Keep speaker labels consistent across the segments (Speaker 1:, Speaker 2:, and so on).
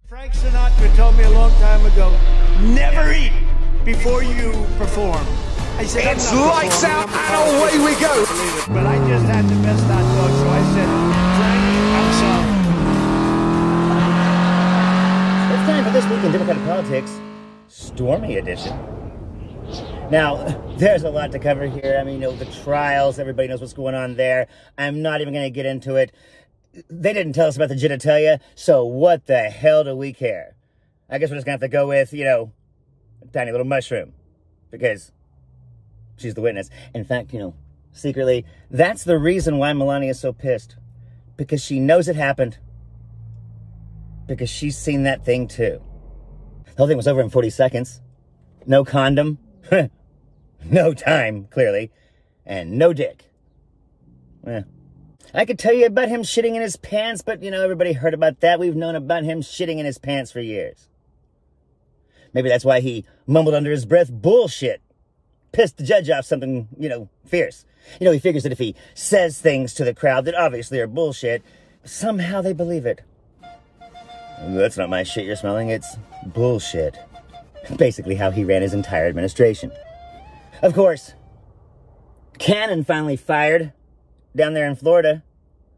Speaker 1: Frank Sinatra told me a long time ago, never eat before you perform. I said,
Speaker 2: it's lights out and away we go.
Speaker 1: But I just had the best hot dog, so I said, Frank, I'm sorry.
Speaker 3: It's time for This Week in Democratic Politics, Stormy edition. Now, there's a lot to cover here. I mean, you know, the trials, everybody knows what's going on there. I'm not even going to get into it. They didn't tell us about the genitalia, so what the hell do we care? I guess we're just going to have to go with, you know, a tiny little mushroom, because she's the witness. In fact, you know, secretly, that's the reason why Melania is so pissed. Because she knows it happened. Because she's seen that thing too. The whole thing was over in 40 seconds. No condom. No time, clearly. And no dick. Eh. I could tell you about him shitting in his pants, but, you know, everybody heard about that. We've known about him shitting in his pants for years. Maybe that's why he mumbled under his breath, bullshit. Pissed the judge off something, you know, fierce. You know, he figures that if he says things to the crowd that obviously are bullshit, somehow they believe it. That's not my shit you're smelling, it's bullshit. Basically how he ran his entire administration. Of course, Cannon finally fired down there in Florida.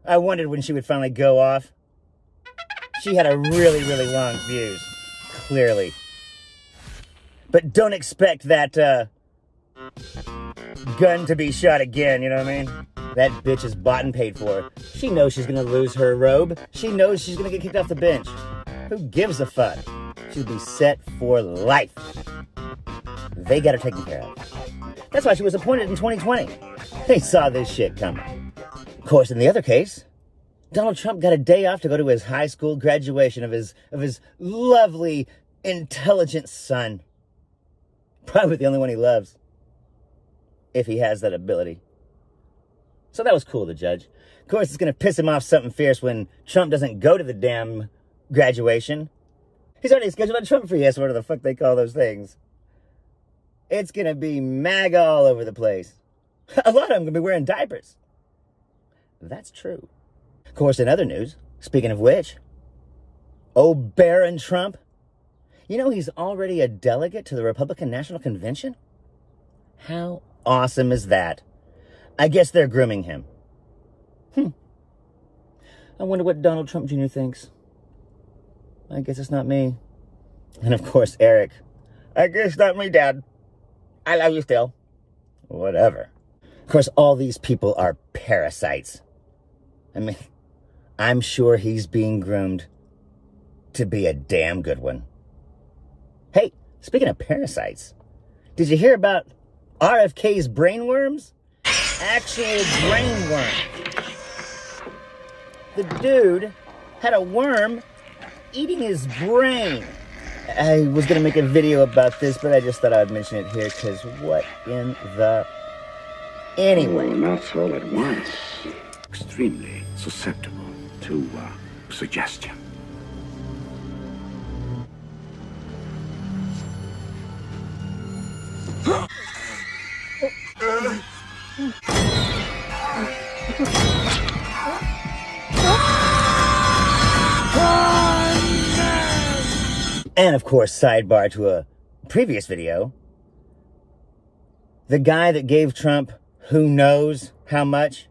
Speaker 3: I wondered when she would finally go off. She had a really, really long fuse, clearly. But don't expect that, gun to be shot again, you know what I mean? That bitch is bought and paid for. She knows she's gonna lose her robe. She knows she's gonna get kicked off the bench. Who gives a fuck? She'll be set for life. They got her taken care of. That's why she was appointed in 2020. They saw this shit coming. Of course, in the other case, Donald Trump got a day off to go to his high school graduation of his lovely, intelligent son. Probably the only one he loves. If he has that ability. So that was cool, the judge. Of course, it's going to piss him off something fierce when Trump doesn't go to the damn graduation. He's already scheduled a Trump free, whatever the fuck they call those things. It's going to be MAGA all over the place. A lot of them going to be wearing diapers. That's true. Of course, in other news, speaking of which, oh, Baron Trump, you know he's already a delegate to the Republican National Convention? How awesome is that? I guess they're grooming him. I wonder what Donald Trump Jr. thinks. I guess it's not me. And of course, Eric. I guess not me, Dad. I love you still. Whatever. Of course, all these people are parasites. I mean, I'm sure he's being groomed to be a damn good one. Hey, speaking of parasites, did you hear about RFK's brainworms? Actual brainworm. The dude had a worm eating his brain. I was going to make a video about this, but I just thought I'd mention it here, because what in the... Anyway.
Speaker 4: Oh, not all at once. Extremely susceptible to suggestion.
Speaker 3: And of course, sidebar to a previous video, the guy that gave Trump who knows how much,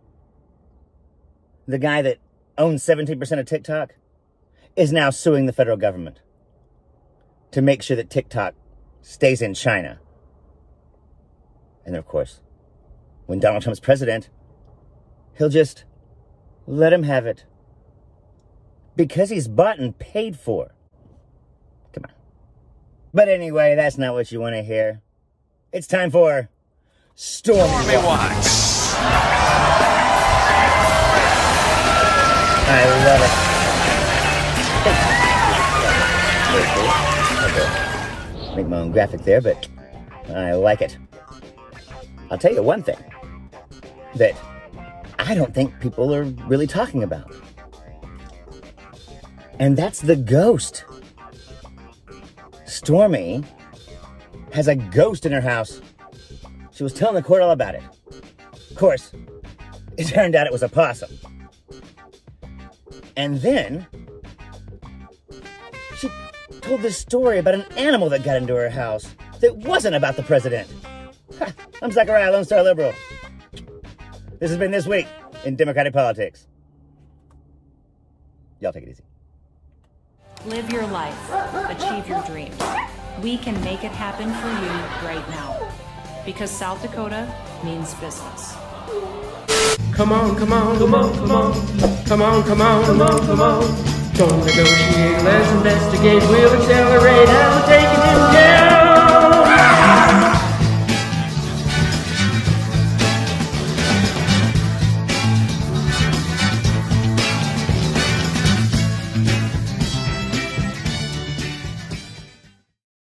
Speaker 3: the guy that owns 17% of TikTok, is now suing the federal government to make sure that TikTok stays in China. And of course, when Donald Trump's president, he'll just let him have it. Because he's bought and paid for. Come on. But anyway, that's not what you want to hear. It's time for Stormy Watch. I love it. Okay. Make my own graphic there, but I like it. I'll tell you one thing that I don't think people are really talking about. And that's the ghost. Stormy has a ghost in her house. She was telling the court all about it. Of course, it turned out it was a possum. And then she told this story about an animal that got into her house that wasn't about the president. Ha, I'm Zachariah, Lone Star Liberal. This has been This Week in Democratic Politics. Y'all take it easy.
Speaker 5: Live your life. Achieve your dreams. We can make it happen for you right now. Because South Dakota means business.
Speaker 6: Come on, come on, come on, come on. Come on, come on, come on, come on. Don't negotiate, let's investigate. We'll accelerate how we're taking him down.